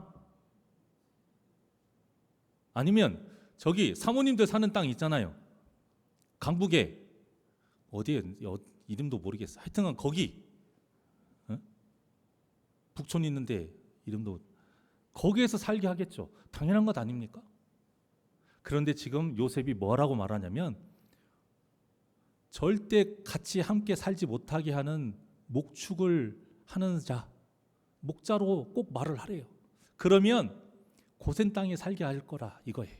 아니면 저기 사모님들 사는 땅 있잖아요. 강북에 어디에 이름도 모르겠어. 하여튼간 거기 북촌 있는데 이름도 거기에서 살게 하겠죠. 당연한 것 아닙니까? 그런데 지금 요셉이 뭐라고 말하냐면 절대 같이 함께 살지 못하게 하는 목축을 하는 자, 목자로 꼭 말을 하래요. 그러면 고센 땅에 살게 할 거라 이거예요.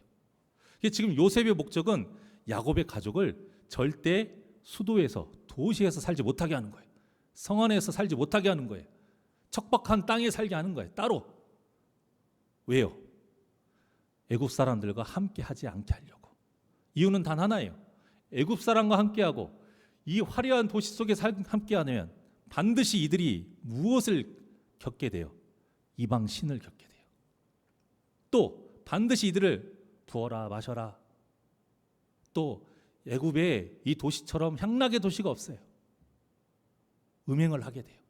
지금 요셉의 목적은 야곱의 가족을 절대 수도에서 도시에서 살지 못하게 하는 거예요. 성 안에서 살지 못하게 하는 거예요. 척박한 땅에 살게 하는 거예요. 따로. 왜요? 애굽 사람들과 함께 하지 않게 하려고. 이유는 단 하나예요. 애굽 사람과 함께하고 이 화려한 도시 속에 함께하면 반드시 이들이 무엇을 겪게 돼요? 이방 신을 겪게 돼요. 또 반드시 이들을 부어라 마셔라. 또 애굽에 이 도시처럼 향락의 도시가 없어요. 음행을 하게 돼요.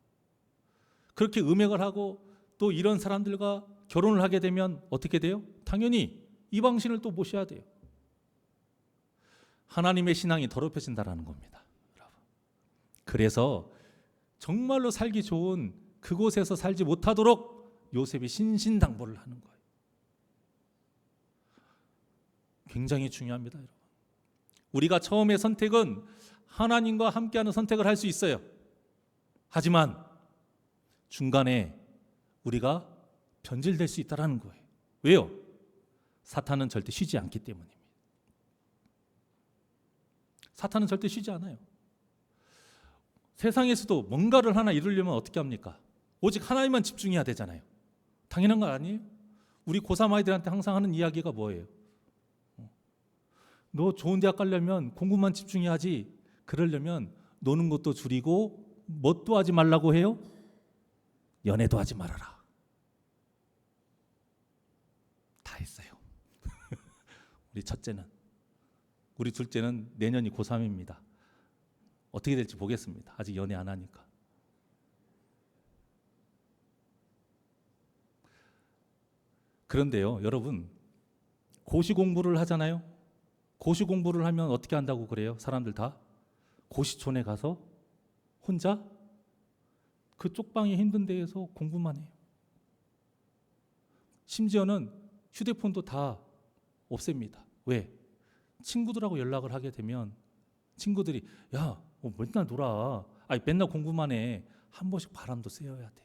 그렇게 음행을 하고 또 이런 사람들과 결혼을 하게 되면 어떻게 돼요? 당연히 이방신을 또 모셔야 돼요. 하나님의 신앙이 더럽혀진다라는 겁니다. 여러분. 그래서 정말로 살기 좋은 그곳에서 살지 못하도록 요셉이 신신당부를 하는 거예요. 굉장히 중요합니다, 여러분. 우리가 처음에 선택은 하나님과 함께하는 선택을 할 수 있어요. 하지만 중간에 우리가 변질될 수 있다는 거예요. 왜요? 사탄은 절대 쉬지 않기 때문입니다. 사탄은 절대 쉬지 않아요. 세상에서도 뭔가를 하나 이루려면 어떻게 합니까? 오직 하나님만 집중해야 되잖아요. 당연한 거 아니에요? 우리 고3 아이들한테 항상 하는 이야기가 뭐예요? 너 좋은 대학 가려면 공부만 집중해야지. 그러려면 노는 것도 줄이고 뭣도 하지 말라고 해요? 연애도 하지 말아라. 다 했어요. 우리 첫째는. 우리 둘째는 내년이 고3입니다. 어떻게 될지 보겠습니다. 아직 연애 안 하니까. 그런데요, 여러분, 고시 공부를 하잖아요. 고시 공부를 하면 어떻게 한다고 그래요? 사람들 다 고시촌에 가서 혼자 그 쪽방이 힘든 데에서 공부만 해요. 심지어는 휴대폰도 다 없앱니다. 왜? 친구들하고 연락을 하게 되면 친구들이 야, 맨날 놀아. 아니, 맨날 공부만 해. 한 번씩 바람도 쐬어야 돼.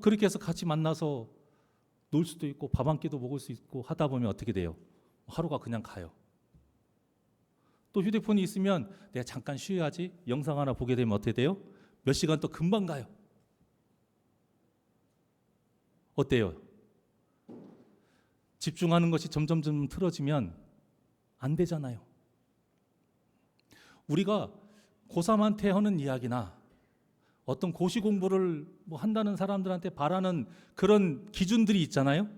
그렇게 해서 같이 만나서 놀 수도 있고 밥 한 끼도 먹을 수 있고 하다 보면 어떻게 돼요? 하루가 그냥 가요. 또 휴대폰이 있으면 내가 잠깐 쉬어야지. 영상 하나 보게 되면 어떻게 돼요? 몇 시간 또 금방 가요. 어때요? 집중하는 것이 점점 틀어지면 안 되잖아요. 우리가 고3한테 하는 이야기나 어떤 고시 공부를 한다는 사람들한테 바라는 그런 기준들이 있잖아요.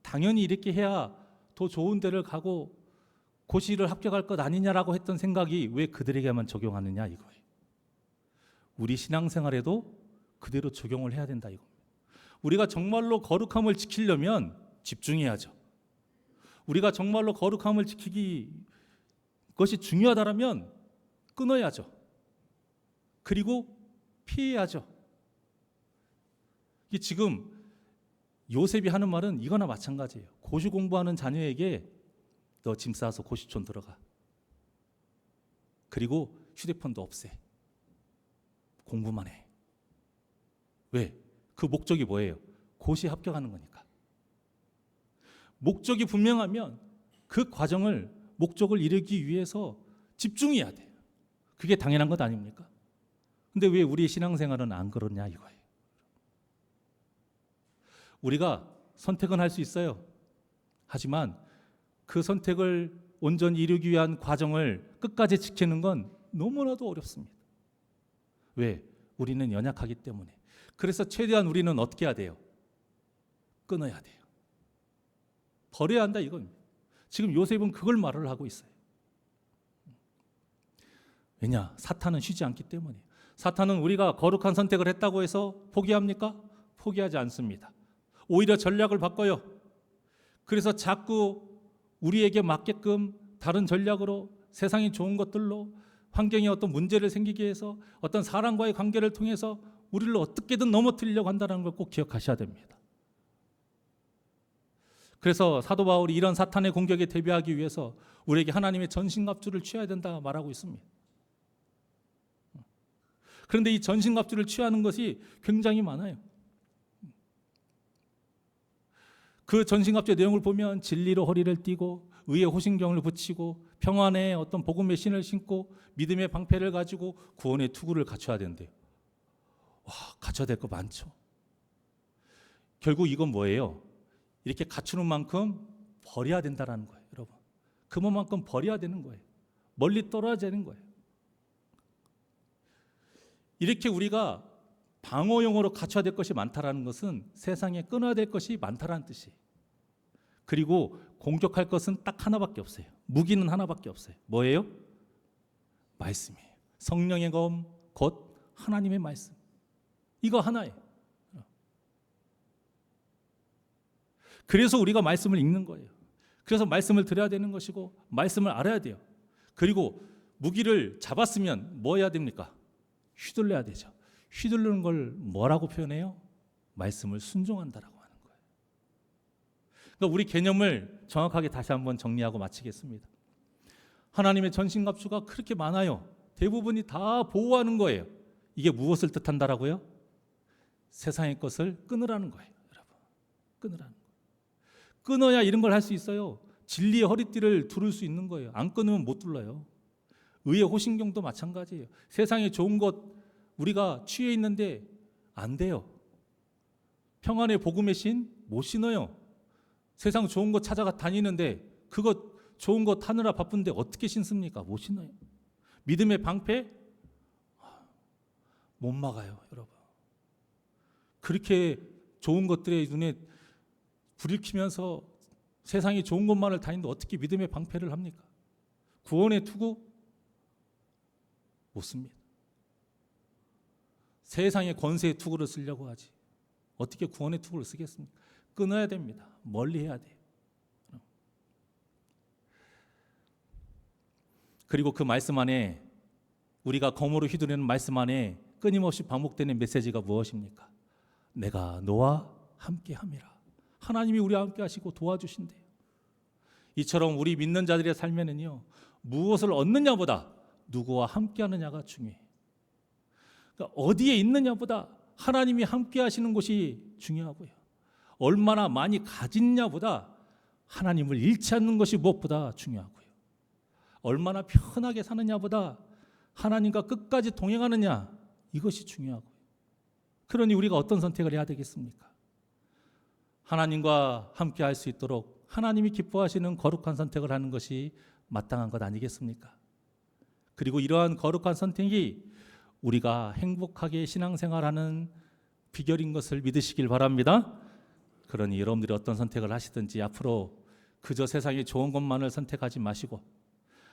당연히 이렇게 해야 더 좋은 데를 가고 고시를 합격할 것 아니냐라고 했던 생각이 왜 그들에게만 적용하느냐 이거예요. 우리 신앙생활에도 그대로 적용을 해야 된다 이겁니다. 우리가 정말로 거룩함을 지키려면 집중해야죠. 우리가 정말로 거룩함을 지키기 것이 중요하다면 끊어야죠. 그리고 피해야죠. 지금 요셉이 하는 말은 이거나 마찬가지예요. 고시 공부하는 자녀에게 너 짐 싸서 고시촌 들어가. 그리고 휴대폰도 없애. 공부만 해. 왜? 그 목적이 뭐예요? 고시 합격하는 거니까. 목적이 분명하면 그 과정을 목적을 이루기 위해서 집중해야 돼요. 그게 당연한 것 아닙니까? 근데 왜 우리의 신앙생활은 안 그러냐 이거예요. 우리가 선택은 할 수 있어요. 하지만 그 선택을 온전히 이루기 위한 과정을 끝까지 지키는 건 너무나도 어렵습니다. 왜? 우리는 연약하기 때문에. 그래서 최대한 우리는 어떻게 해야 돼요? 끊어야 돼요. 버려야 한다 이겁니다. 지금 요셉은 그걸 말을 하고 있어요. 왜냐? 사탄은 쉬지 않기 때문에. 사탄은 우리가 거룩한 선택을 했다고 해서 포기합니까? 포기하지 않습니다. 오히려 전략을 바꿔요. 그래서 자꾸 우리에게 맞게끔 다른 전략으로 세상이 좋은 것들로 환경에 어떤 문제를 생기게 해서 어떤 사람과의 관계를 통해서 우리를 어떻게든 넘어뜨리려고 한다는 걸 꼭 기억하셔야 됩니다. 그래서 사도 바울이 이런 사탄의 공격에 대비하기 위해서 우리에게 하나님의 전신갑주를 취해야 된다 말하고 있습니다. 그런데 이 전신갑주를 취하는 것이 굉장히 많아요. 그 전신갑주의 내용을 보면 진리로 허리를 띠고 의의 호신경을 붙이고 평안의 어떤 복음의 신을 신고 믿음의 방패를 가지고 구원의 투구를 갖춰야 된대요. 와, 갖춰야 될 거 많죠. 결국 이건 뭐예요? 이렇게 갖추는 만큼 버려야 된다는 거예요, 여러분. 그만큼 버려야 되는 거예요. 멀리 떨어야 되는 거예요. 이렇게 우리가 방어용으로 갖춰야 될 것이 많다라는 것은 세상에 끊어야 될 것이 많다라는 뜻이에요. 그리고 공격할 것은 딱 하나밖에 없어요. 무기는 하나밖에 없어요. 뭐예요? 말씀이에요. 성령의 검, 곧 하나님의 말씀. 이거 하나예요. 그래서 우리가 말씀을 읽는 거예요. 그래서 말씀을 들어야 되는 것이고 말씀을 알아야 돼요. 그리고 무기를 잡았으면 뭐 해야 됩니까? 휘둘러야 되죠. 휘두르는 걸 뭐라고 표현해요? 말씀을 순종한다라고 하는 거예요. 그러니까 우리 개념을 정확하게 다시 한번 정리하고 마치겠습니다. 하나님의 전신갑주가 그렇게 많아요. 대부분이 다 보호하는 거예요. 이게 무엇을 뜻한다라고요? 세상의 것을 끊으라는 거예요, 여러분. 끊으라는 거예요. 끊어야 이런 걸 할 수 있어요. 진리의 허리띠를 두를 수 있는 거예요. 안 끊으면 못 둘러요. 의의 호신경도 마찬가지예요. 세상에 좋은 것 우리가 취해 있는데 안 돼요. 평안의 복음의 신 못 신어요. 세상 좋은 거 찾아가 다니는데 그거 좋은 거 타느라 바쁜데 어떻게 신습니까? 못 신어요. 믿음의 방패 못 막아요, 여러분. 그렇게 좋은 것들의 눈에 불을 켜면서 세상에 좋은 것만을 다니는데 어떻게 믿음의 방패를 합니까? 구원의 투구 못 씁니다. 세상의 권세의 투구를 쓰려고 하지 어떻게 구원의 투구를 쓰겠습니까? 끊어야 됩니다. 멀리 해야 돼요. 그리고 그 말씀 안에 우리가 검으로 휘두르는 말씀 안에 끊임없이 반복되는 메시지가 무엇입니까? 내가 너와 함께함이라. 하나님이 우리와 함께 하시고 도와주신대요. 이처럼 우리 믿는 자들의 삶에는요, 무엇을 얻느냐보다 누구와 함께하느냐가 중요해요. 그러니까 어디에 있느냐보다 하나님이 함께 하시는 곳이 중요하고요. 얼마나 많이 가진냐보다 하나님을 잃지 않는 것이 무엇보다 중요하고요. 얼마나 편하게 사느냐보다 하나님과 끝까지 동행하느냐, 이것이 중요하고요. 그러니 우리가 어떤 선택을 해야 되겠습니까? 하나님과 함께 할 수 있도록 하나님이 기뻐하시는 거룩한 선택을 하는 것이 마땅한 것 아니겠습니까? 그리고 이러한 거룩한 선택이 우리가 행복하게 신앙생활하는 비결인 것을 믿으시길 바랍니다. 그러니 여러분들이 어떤 선택을 하시든지 앞으로 그저 세상에 좋은 것만을 선택하지 마시고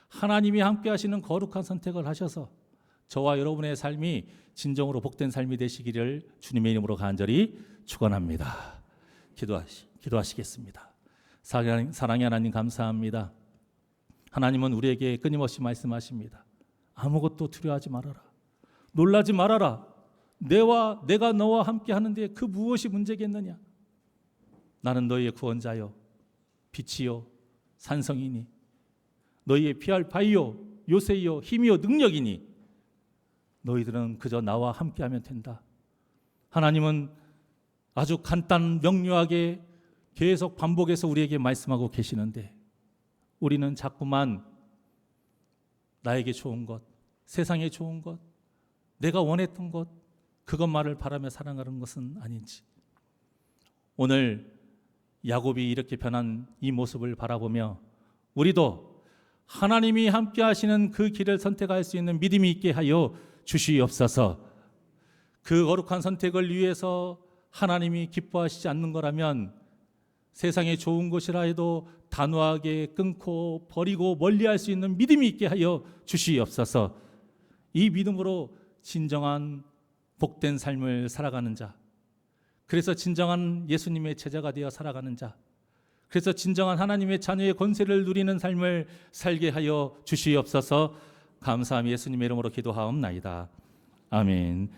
하나님이 함께 하시는 거룩한 선택을 하셔서 저와 여러분의 삶이 진정으로 복된 삶이 되시기를 주님의 이름으로 간절히 축원합니다. 기도하시겠습니다. 사랑의 하나님 감사합니다. 하나님은 우리에게 끊임없이 말씀하십니다. 아무것도 두려워하지 말아라. 놀라지 말아라. 내가 너와 함께 하는데 그 무엇이 문제겠느냐. 나는 너희의 구원자요 빛이요 산성이니 너희의 피할 바위요 요새요 힘이요 능력이니 너희들은 그저 나와 함께하면 된다. 하나님은 아주 간단 명료하게 계속 반복해서 우리에게 말씀하고 계시는데 우리는 자꾸만 나에게 좋은 것, 세상에 좋은 것, 내가 원했던 것, 그것만을 바라며 살아가는 것은 아닌지. 오늘 야곱이 이렇게 변한 이 모습을 바라보며 우리도 하나님이 함께 하시는 그 길을 선택할 수 있는 믿음이 있게 하여 주시옵소서. 그 거룩한 선택을 위해서 하나님이 기뻐하시지 않는 거라면 세상에 좋은 것이라 해도 단호하게 끊고 버리고 멀리할 수 있는 믿음이 있게 하여 주시옵소서. 이 믿음으로 진정한 복된 삶을 살아가는 자, 그래서 진정한 예수님의 제자가 되어 살아가는 자, 그래서 진정한 하나님의 자녀의 권세를 누리는 삶을 살게 하여 주시옵소서. 감사함이 예수님의 이름으로 기도하옵나이다. 아멘.